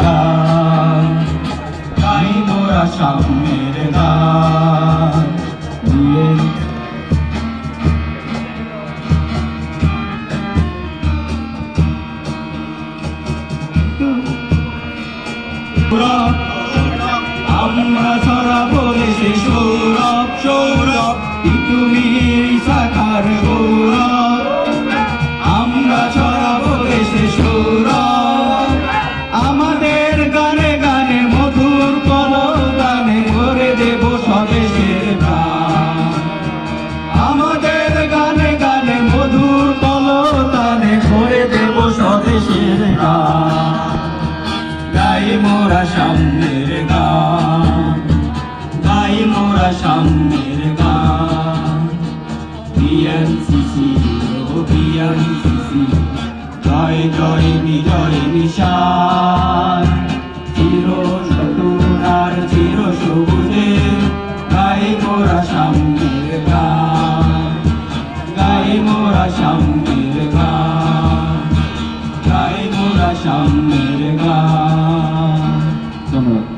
গান, গাই মোরা সাম্যের গান। আমরা ছড়াবো দেশে সৌরভ সৌরভ, তুমি শাখার গৌরব। আমরা ছড়াবো দেশে সৌরভ, আমাদের গানে গানে মধুর কলতানে ভরে দেব স্বদেশের প্রাণ। আমাদের গানে গানে মধুর কলতানে ভরে দেব স্বদেশের প্রাণ। গাই মোরা সাম্যের গান, গাই মোরা সাম্যের গান। বিএনসিসি ও বিএনসিসি, জয় জয় বিজয় নিশান। চির নতুন আর চির সবুজে গাই মোরা সাম্যের গান, গাই মোরা সাম্যের গান, গাই মোরা সাম্যের গান। ধন্যবাদ।